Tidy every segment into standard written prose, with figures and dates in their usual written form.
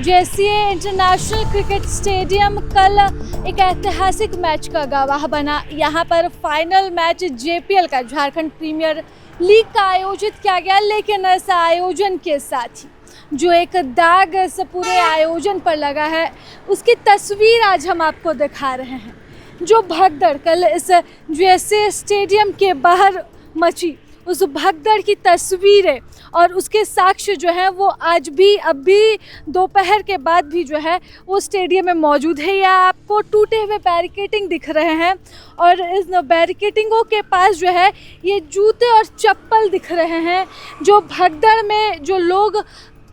JCA international cricket stadium कल एक ऐतिहासिक मैच का गवाह बना। यहाँ पर फाइनल मैच जेपीएल का, झारखंड प्रीमियर लीग का आयोजित किया गया, लेकिन इस आयोजन के साथ ही जो एक दाग इस पूरे आयोजन पर लगा है, उसकी तस्वीर आज हम आपको दिखा रहे हैं। जो भगदड़ कल इस जेसीए स्टेडियम के बाहर मची, उस भगदड़ की तस्वीरें और उसके साक्ष्य जो है वो आज भी, अब भी दोपहर के बाद भी जो है वो स्टेडियम में मौजूद है। या आपको टूटे हुए बैरिकेडिंग दिख रहे हैं और इस बैरिकेडिंगों के पास जो है ये जूते और चप्पल दिख रहे हैं। जो भगदड़ में जो लोग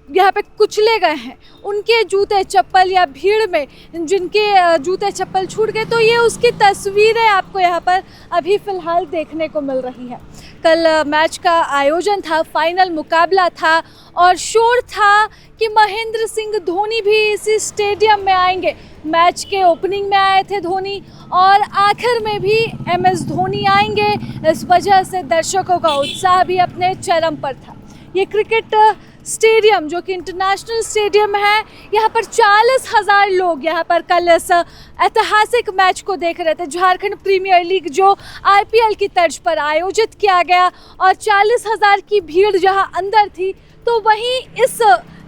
यहाँ पे कुचले गए हैं, उनके जूते चप्पल, या भीड़ में जिनके जूते चप्पल छूट गए, तो ये उसकी तस्वीरें आपको यहाँ पर अभी फ़िलहाल देखने को मिल रही है। कल मैच का आयोजन था, फाइनल मुकाबला था और शोर था कि महेंद्र सिंह धोनी भी इसी स्टेडियम में आएंगे। मैच के ओपनिंग में आए थे धोनी और आखिर में भी MS धोनी आएंगे। इस वजह से दर्शकों का उत्साह भी अपने चरम पर था। ये क्रिकेट स्टेडियम जो कि इंटरनेशनल स्टेडियम है, यहाँ पर 40,000 लोग यहाँ पर कल इस ऐतिहासिक मैच को देख रहे थे। झारखंड प्रीमियर लीग जो IPL की तर्ज पर आयोजित किया गया और 40,000 की भीड़ जहाँ अंदर थी, तो वहीं इस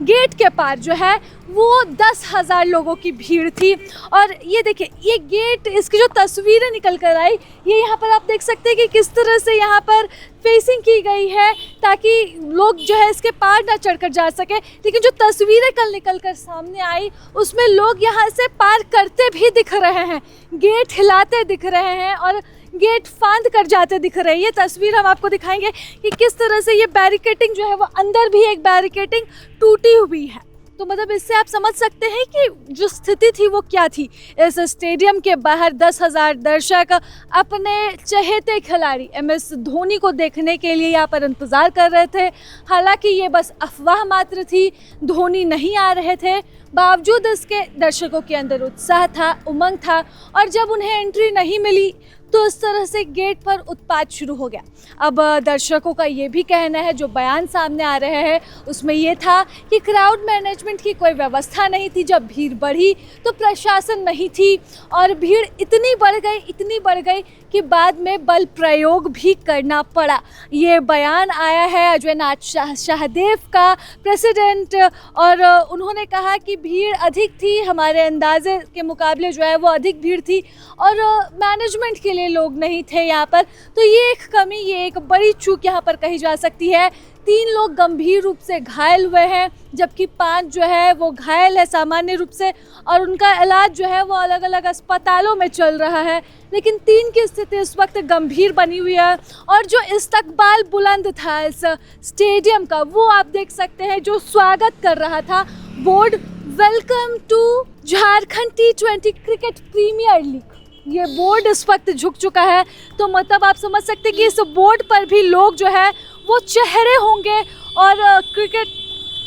गेट के पार जो है वो 10,000 लोगों की भीड़ थी। और ये देखिए, ये गेट, इसकी जो तस्वीरें निकल कर आई, ये यहाँ पर आप देख सकते हैं कि किस तरह से यहाँ पर फेसिंग की गई है ताकि लोग जो है इसके पार ना चढ़कर जा सके। लेकिन जो तस्वीरें कल निकल कर सामने आई, उसमें लोग यहाँ से पार करते भी दिख रहे हैं, गेट हिलाते दिख रहे हैं और गेट फांद कर जाते दिख रहे हैं। ये तस्वीर हम आपको दिखाएंगे कि किस तरह से ये बैरिकेडिंग जो है वो, अंदर भी एक बैरिकेडिंग टूटी हुई है। तो मतलब इससे आप समझ सकते हैं कि जो स्थिति थी वो क्या थी। इस स्टेडियम के बाहर 10,000 दर्शक अपने चहेते खिलाड़ी MS धोनी को देखने के लिए यहाँ पर इंतज़ार कर रहे थे। हालांकि ये बस अफवाह मात्र थी, धोनी नहीं आ रहे थे, बावजूद इसके दर्शकों के अंदर उत्साह था, उमंग था। और जब उन्हें एंट्री नहीं मिली तो इस तरह से गेट पर उत्पात शुरू हो गया। अब दर्शकों का ये भी कहना है, जो बयान सामने आ रहे हैं उसमें ये था कि क्राउड मैनेजमेंट की कोई व्यवस्था नहीं थी। जब भीड़ बढ़ी तो प्रशासन नहीं थी और भीड़ इतनी बढ़ गई कि बाद में बल प्रयोग भी करना पड़ा। ये बयान आया है अजय नाथ शाहदेव का, प्रेसिडेंट, और उन्होंने कहा कि भीड़ अधिक थी, हमारे अंदाजे के मुकाबले जो है वो अधिक भीड़ थी और मैनेजमेंट के लिए लोग नहीं थे यहाँ पर। तो ये एक कमी, ये एक बड़ी चूक यहाँ पर कही जा सकती है। 3 लोग गंभीर रूप से घायल हुए हैं, जबकि 5 जो है वो घायल है सामान्य रूप से और उनका इलाज जो है वो अलग अलग अस्पतालों में चल रहा है। लेकिन 3 की स्थिति इस वक्त गंभीर बनी हुई है। और जो इस्तकबाल बुलंद था इस स्टेडियम का, वो आप देख सकते हैं, जो स्वागत कर रहा था board, welcome to Jharkhand T20 cricket premier league, ये बोर्ड इस वक्त झुक चुका है। तो मतलब आप समझ सकते हैं कि इस बोर्ड पर भी लोग जो है वो चेहरे होंगे और क्रिकेट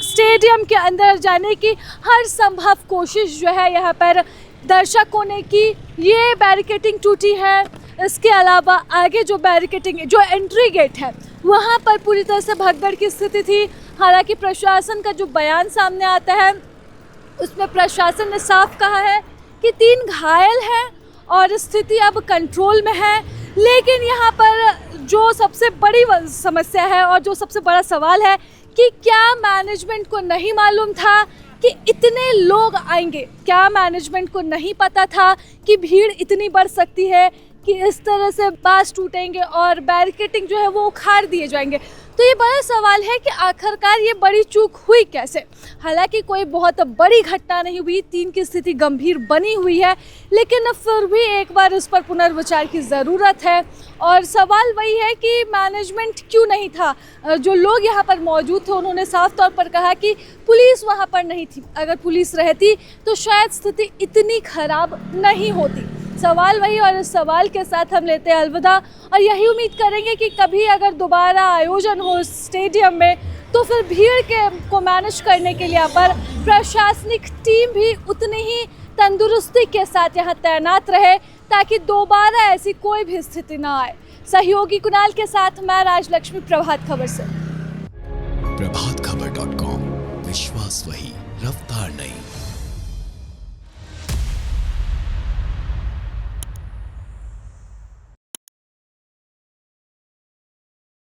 स्टेडियम के अंदर जाने की हर संभव कोशिश जो है यहाँ पर दर्शकों ने की। ये बैरिकेडिंग टूटी है, इसके अलावा आगे जो बैरिकेडिंग, जो एंट्री गेट है, वहाँ पर पूरी तरह से भगदड़ की स्थिति थी। हालांकि प्रशासन का जो बयान सामने आता है उसमें प्रशासन ने साफ कहा है कि 3 घायल हैं और स्थिति अब कंट्रोल में है। लेकिन यहाँ पर जो सबसे बड़ी समस्या है और जो सबसे बड़ा सवाल है कि क्या मैनेजमेंट को नहीं मालूम था कि इतने लोग आएंगे? क्या मैनेजमेंट को नहीं पता था कि भीड़ इतनी बढ़ सकती है कि इस तरह से बास टूटेंगे और बैरिकेडिंग जो है वो उखाड़ दिए जाएंगे? तो ये बड़ा सवाल है कि आखिरकार ये बड़ी चूक हुई कैसे। हालांकि कोई बहुत बड़ी घटना नहीं हुई, 3 की स्थिति गंभीर बनी हुई है, लेकिन फिर भी एक बार इस पर पुनर्विचार की ज़रूरत है। और सवाल वही है कि मैनेजमेंट क्यों नहीं था। जो लोग यहाँ पर मौजूद थे उन्होंने साफ तौर पर कहा कि पुलिस वहाँ पर नहीं थी, अगर पुलिस रहती तो शायद स्थिति इतनी खराब नहीं होती। सवाल वही, और इस सवाल के साथ हम लेते हैं अलविदा और यही उम्मीद करेंगे कि कभी अगर दोबारा आयोजन हो स्टेडियम में तो फिर भीड़ को मैनेज करने के लिए यहाँ पर प्रशासनिक टीम भी उतनी ही तंदुरुस्ती के साथ यहाँ तैनात रहे ताकि दोबारा ऐसी कोई भी स्थिति ना आए। सहयोगी कुणाल के साथ मैं राजलक्ष्मी, प्रभात खबर से। प्रभातखबर.com, विश्वास वही, रफ्तार नहीं।